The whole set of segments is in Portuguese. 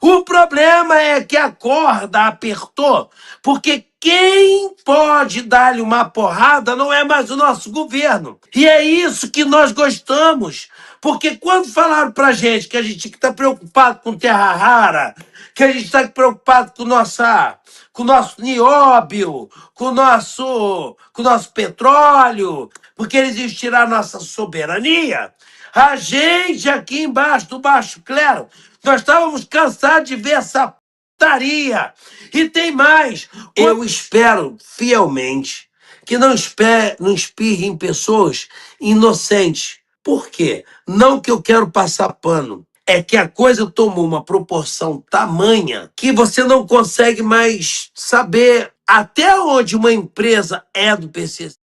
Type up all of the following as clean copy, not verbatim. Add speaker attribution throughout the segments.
Speaker 1: O problema é que a corda apertou, porque quem pode dar-lhe uma porrada não é mais o nosso governo. E é isso que nós gostamos. Porque quando falaram pra gente que a gente está preocupado com terra rara, que a gente está preocupado com o nosso nióbio, com o nosso petróleo, porque eles iam tirar nossa soberania, a gente aqui embaixo, do baixo clero, nós estávamos cansados de ver essa putaria. E tem mais. Eu espero fielmente que não espirre em pessoas inocentes. Por quê? Não que eu quero passar pano. É que a coisa tomou uma proporção tamanha que você não consegue mais saber até onde uma empresa é do PCC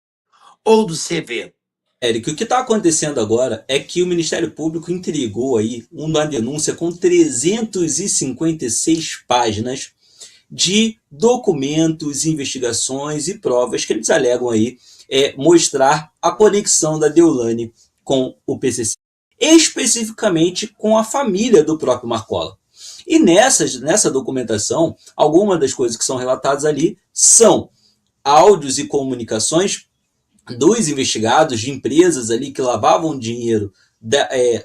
Speaker 1: ou do CV.
Speaker 2: Eric, o que está acontecendo agora é que o Ministério Público entregou aí uma denúncia com 356 páginas de documentos, investigações e provas que eles alegam aí mostrar a conexão da Deolane com o PCC, especificamente com a família do próprio Marcola. E nessa documentação, algumas das coisas que são relatadas ali são áudios e comunicações dos investigados de empresas ali que lavavam dinheiro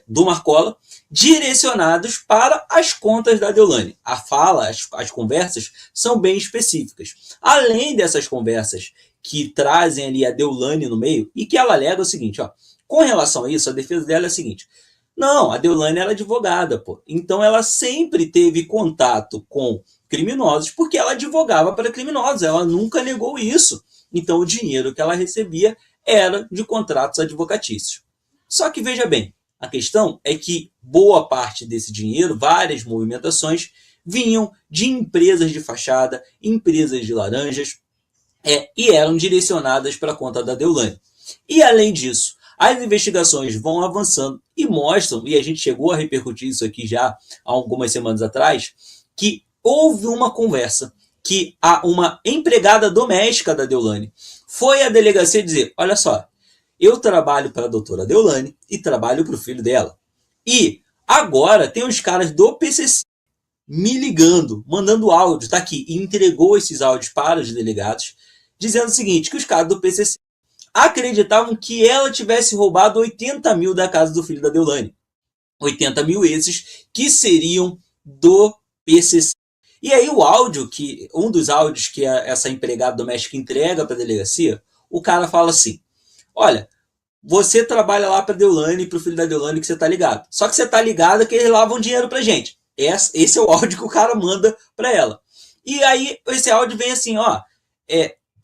Speaker 2: do Marcola, direcionados para as contas da Deolane. A fala, as conversas são bem específicas. Além dessas conversas que trazem ali a Deolane no meio, e que ela alega o seguinte, ó, com relação a isso, a defesa dela é a seguinte: não, a Deolane era advogada, pô. Então ela sempre teve contato com criminosos porque ela advogava para criminosos, ela nunca negou isso. Então o dinheiro que ela recebia era de contratos advocatícios. Só que veja bem, a questão é que boa parte desse dinheiro, várias movimentações, vinham de empresas de fachada, empresas de laranjas, e eram direcionadas para a conta da Deolane. E além disso, as investigações vão avançando e mostram, e a gente chegou a repercutir isso aqui já há algumas semanas atrás, que houve uma conversa que uma empregada doméstica da Deolane foi à delegacia dizer: olha só, eu trabalho para a doutora Deolane e trabalho para o filho dela. E agora tem os caras do PCC me ligando, mandando áudio, tá aqui, e entregou esses áudios para os delegados, dizendo o seguinte, que os caras do PCC acreditavam que ela tivesse roubado 80 mil da casa do filho da Deolane. 80 mil esses que seriam do PCC. E aí um dos áudios que essa empregada doméstica entrega para a delegacia, o cara fala assim: olha, você trabalha lá para a Deolane e para o filho da Deolane que você tá ligado. Só que você tá ligado que eles lavam dinheiro pra gente. Esse é o áudio que o cara manda para ela. E aí esse áudio vem assim, ó,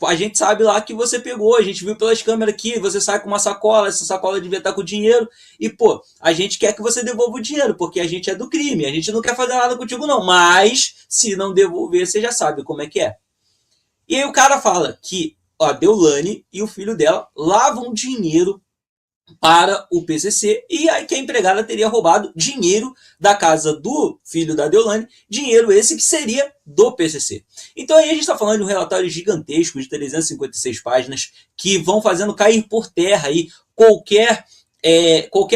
Speaker 2: a gente sabe lá que você pegou, a gente viu pelas câmeras aqui, você sai com uma sacola, essa sacola devia estar com dinheiro, e pô, a gente quer que você devolva o dinheiro, porque a gente é do crime, a gente não quer fazer nada contigo não, mas se não devolver, você já sabe como é que é. E aí o cara fala que a Deolane e o filho dela lavam dinheiro para o PCC, e aí que a empregada teria roubado dinheiro da casa do filho da Deolane, dinheiro esse que seria do PCC. Então aí a gente está falando de um relatório gigantesco de 356 páginas que vão fazendo cair por terra aí qualquer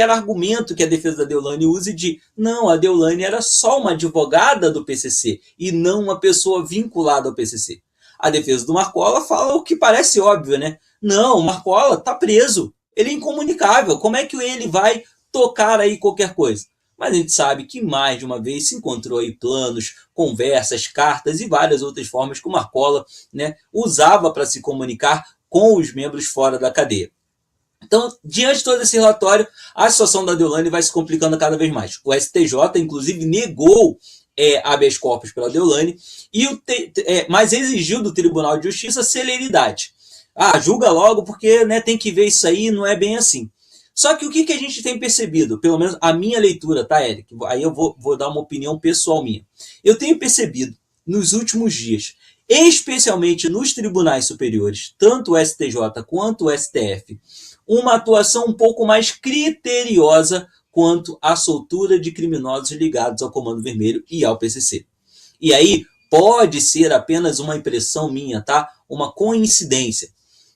Speaker 2: argumento que a defesa da Deolane use de não, a Deolane era só uma advogada do PCC e não uma pessoa vinculada ao PCC. A defesa do Marcola fala o que parece óbvio, né? Não, o Marcola está preso. Ele é incomunicável. Como é que ele vai tocar aí qualquer coisa? Mas a gente sabe que mais de uma vez se encontrou aí planos, conversas, cartas e várias outras formas que o Marcola, né, usava para se comunicar com os membros fora da cadeia. Então, diante de todo esse relatório, a situação da Deolane vai se complicando cada vez mais. O STJ, inclusive, negou habeas corpus pela Deolane, mas exigiu do Tribunal de Justiça celeridade. Julga logo porque, né, tem que ver isso aí, não é bem assim. Só que o que a gente tem percebido, pelo menos a minha leitura, tá, Eric? Aí eu vou dar uma opinião pessoal minha. Eu tenho percebido nos últimos dias, especialmente nos tribunais superiores, tanto o STJ quanto o STF, uma atuação um pouco mais criteriosa quanto à soltura de criminosos ligados ao Comando Vermelho e ao PCC. E aí pode ser apenas uma impressão minha, tá? Uma coincidência.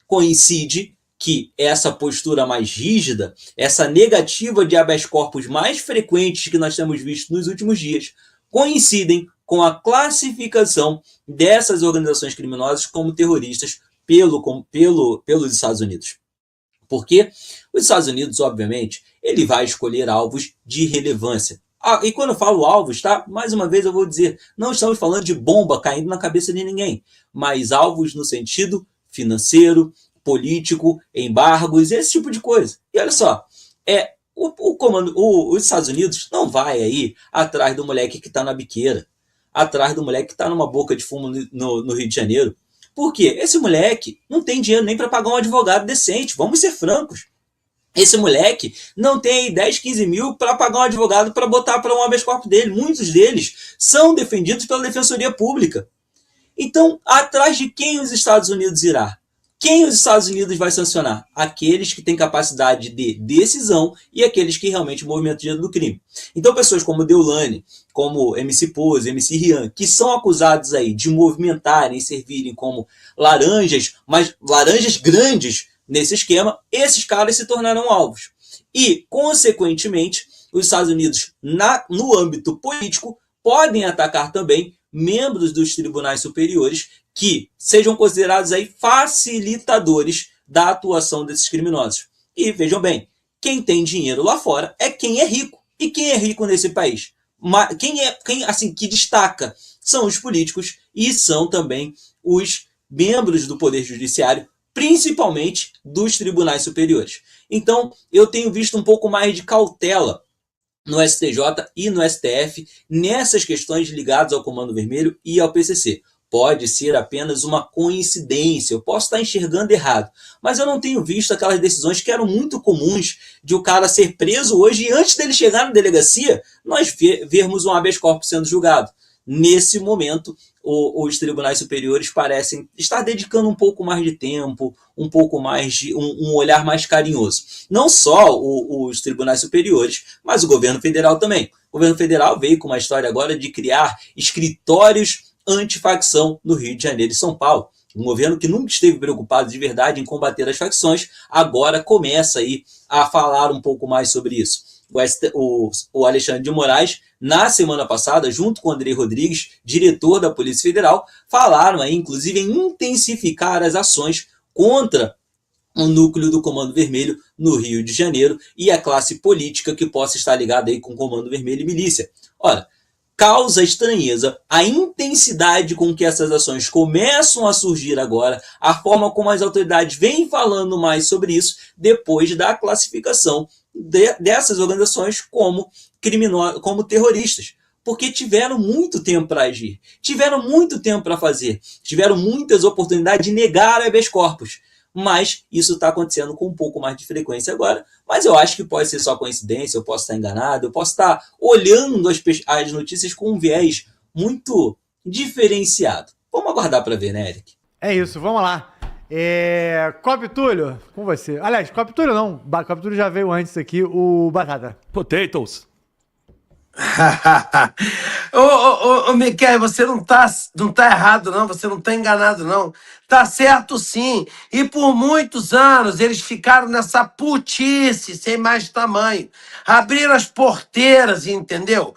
Speaker 2: Coincide que essa postura mais rígida, essa negativa de habeas corpus mais frequentes que nós temos visto nos últimos dias, coincidem com a classificação dessas organizações criminosas como terroristas pelos Estados Unidos. Porque os Estados Unidos, obviamente, ele vai escolher alvos de relevância. E quando eu falo alvos, tá? Mais uma vez eu vou dizer, não estamos falando de bomba caindo na cabeça de ninguém, mas alvos no sentido financeiro, político, embargos, esse tipo de coisa. E olha só, os Estados Unidos não vai aí atrás do moleque que está na biqueira, atrás do moleque que está numa boca de fumo no Rio de Janeiro. Por quê? Esse moleque não tem dinheiro nem para pagar um advogado decente, vamos ser francos. Esse moleque não tem 10, 15 mil para pagar um advogado para botar para um habeas corpus dele. Muitos deles são defendidos pela Defensoria Pública. Então, atrás de quem os Estados Unidos irá? Quem os Estados Unidos vai sancionar? Aqueles que têm capacidade de decisão e aqueles que realmente movimentam dinheiro do crime. Então, pessoas como Deolane, como MC Pose, MC Rian, que são acusados aí de movimentarem e servirem como laranjas, mas laranjas grandes nesse esquema, esses caras se tornarão alvos. E, consequentemente, os Estados Unidos, no âmbito político, podem atacar também membros dos tribunais superiores que sejam considerados aí facilitadores da atuação desses criminosos. E vejam bem, quem tem dinheiro lá fora é quem é rico. E quem é rico nesse país? Quem assim, que destaca são os políticos e são também os membros do Poder Judiciário, principalmente dos tribunais superiores. Então, eu tenho visto um pouco mais de cautela no STJ e no STF nessas questões ligadas ao Comando Vermelho e ao PCC. Pode ser apenas uma coincidência, eu posso estar enxergando errado, mas eu não tenho visto aquelas decisões que eram muito comuns de o cara ser preso hoje e antes dele chegar na delegacia, nós vermos um habeas corpus sendo julgado. Nesse momento, os tribunais superiores parecem estar dedicando um pouco mais de tempo, um pouco mais de um olhar mais carinhoso. Não só os tribunais superiores, mas o governo federal também. O governo federal veio com uma história agora de criar escritórios antifacção no Rio de Janeiro e São Paulo. Um governo que nunca esteve preocupado de verdade em combater as facções, agora começa aí a falar um pouco mais sobre isso. O Alexandre de Moraes, na semana passada, junto com o Andrei Rodrigues, diretor da Polícia Federal, falaram aí, inclusive, em intensificar as ações contra o núcleo do Comando Vermelho no Rio de Janeiro e a classe política que possa estar ligada aí com o Comando Vermelho e milícia. Ora, causa estranheza a intensidade com que essas ações começam a surgir agora, a forma como as autoridades vêm falando mais sobre isso depois da classificação dessas organizações como terroristas. Porque tiveram muito tempo para agir, tiveram muito tempo para fazer, tiveram muitas oportunidades de negar habeas corpus. Mas isso está acontecendo com um pouco mais de frequência agora. Mas eu acho que pode ser só coincidência, eu posso estar enganado, eu posso estar olhando as notícias com um viés muito diferenciado. Vamos aguardar para ver, né, Eric?
Speaker 3: É isso, vamos lá. Cop Túlio, com você. Aliás, Cop Túlio não, Cop Túlio já veio antes aqui, o Batata.
Speaker 4: Potatoes.
Speaker 1: Ô, Miquel, você não tá errado, não. Você não tá enganado, não. Tá certo, sim. E por muitos anos eles ficaram nessa putice sem mais tamanho. Abriram as porteiras, entendeu?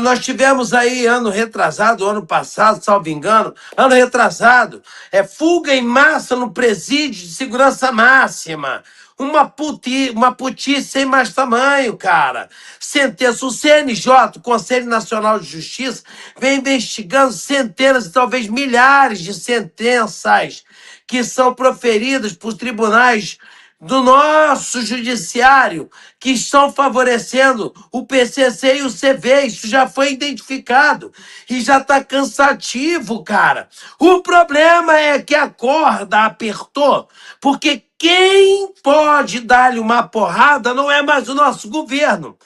Speaker 1: Nós tivemos aí ano retrasado, ano passado, salvo engano, ano retrasado, fuga em massa no presídio de segurança máxima. Uma putice sem mais tamanho, cara. Sentença. O CNJ, o Conselho Nacional de Justiça, vem investigando centenas e talvez milhares de sentenças que são proferidas por tribunais do nosso judiciário, que estão favorecendo o PCC e o CV. Isso já foi identificado e já está cansativo, cara. O problema é que a corda apertou, porque quem pode dar-lhe uma porrada não é mais o nosso governo.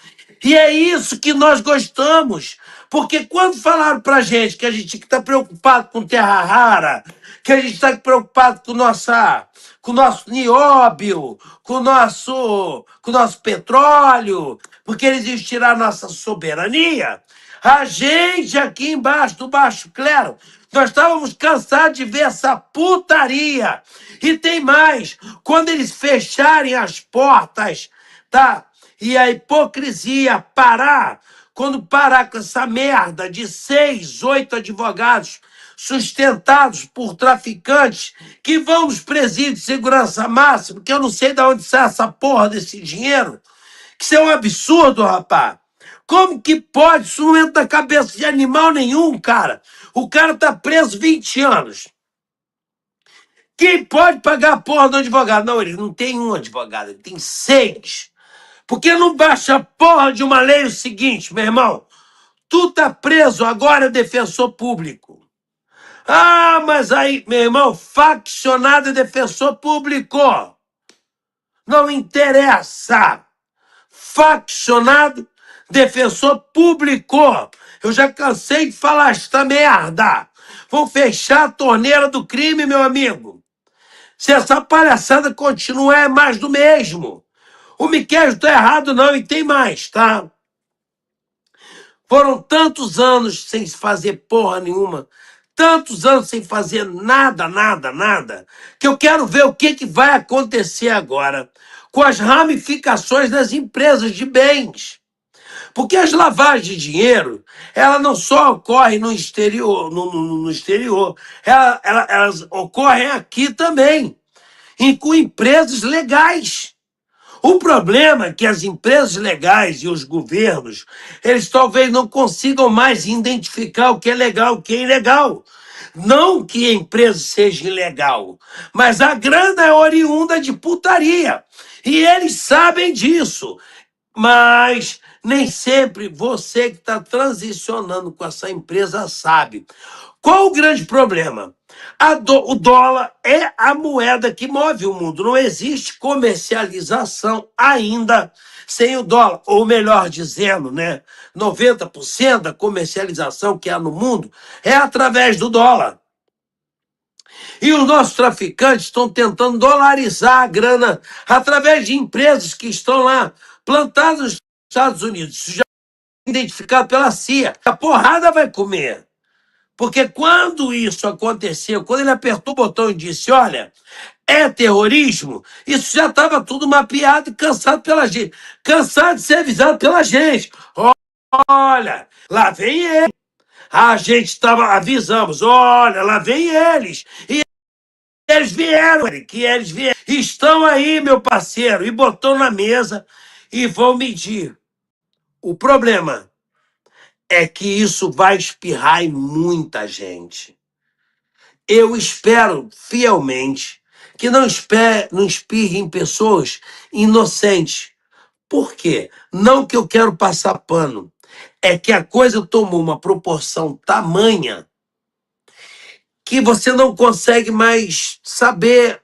Speaker 1: E é isso que nós gostamos. Porque quando falaram pra gente que a gente está preocupado com terra rara, que a gente está preocupado com o nosso nióbio, com o nosso petróleo, porque eles iam tirar nossa soberania, a gente aqui embaixo, do baixo clero, nós estávamos cansados de ver essa putaria. E tem mais, quando eles fecharem as portas, tá? E a hipocrisia parar, quando parar com essa merda de 6, 8 advogados sustentados por traficantes que vão nos presídios de segurança máxima, que eu não sei de onde sai essa porra desse dinheiro, que isso é um absurdo, rapaz. Como que pode? Isso não entra na cabeça de animal nenhum, cara. O cara tá preso 20 anos. Quem pode pagar a porra do advogado? Não, ele não tem um advogado, ele tem 6. Porque não baixa a porra de uma lei o seguinte, meu irmão. Tu tá preso, agora é defensor público. Ah, mas aí, meu irmão, faccionado é defensor público. Não interessa. Faccionado, defensor público. Eu já cansei de falar esta merda. Vão fechar a torneira do crime, meu amigo. Se essa palhaçada continuar, é mais do mesmo. O Miquel está errado, não, e tem mais, tá? Foram tantos anos sem fazer porra nenhuma, tantos anos sem fazer nada, que eu quero ver o que vai acontecer agora com as ramificações das empresas de bens. Porque as lavagens de dinheiro, ela não só ocorrem no exterior, no exterior, elas ocorrem aqui também, e com empresas legais. O problema é que as empresas legais e os governos, eles talvez não consigam mais identificar o que é legal e o que é ilegal. Não que a empresa seja ilegal, mas a grana é oriunda de putaria. E eles sabem disso. Mas nem sempre você que está transicionando com essa empresa sabe. Qual o grande problema? O dólar é a moeda que move o mundo. Não existe comercialização ainda sem o dólar. Ou melhor dizendo, né? 90% da comercialização que há no mundo é através do dólar. E os nossos traficantes estão tentando dolarizar a grana através de empresas que estão lá plantadas nos Estados Unidos. Isso já é identificado pela CIA. A porrada vai comer. Porque quando isso aconteceu, quando ele apertou o botão e disse, olha, é terrorismo, isso já estava tudo mapeado e cansado pela gente. Cansado de ser avisado pela gente. Olha, lá vem ele. A gente estava, avisamos, olha, lá vem eles. E eles vieram, estão aí, meu parceiro, e botou na mesa e vão medir. O problema é que isso vai espirrar em muita gente. Eu espero fielmente que não espirre em pessoas inocentes. Por quê? Não que eu quero passar pano. É que a coisa tomou uma proporção tamanha que você não consegue mais saber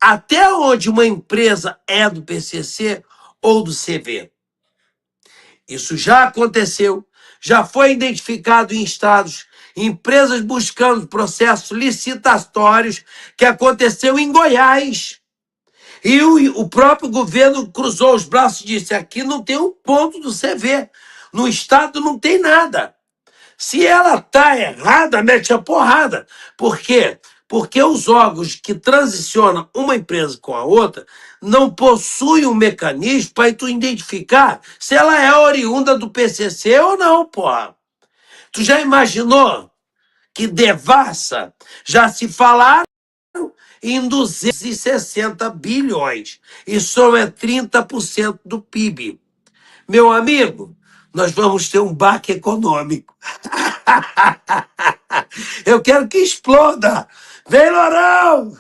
Speaker 1: até onde uma empresa é do PCC ou do CV. Isso já aconteceu, já foi identificado em estados, empresas buscando processos licitatórios que aconteceu em Goiás. E o próprio governo cruzou os braços e disse, aqui não tem um ponto do CV, no estado não tem nada. Se ela está errada, mete a porrada. Por quê? Porque os órgãos que transicionam uma empresa com a outra não possuem um mecanismo para tu identificar se ela é oriunda do PCC ou não, porra. Tu já imaginou que devassa já se falaram em 260 bilhões? Isso é 30% do PIB. Meu amigo, nós vamos ter um baque econômico. Eu quero que exploda. Vem, Lourão!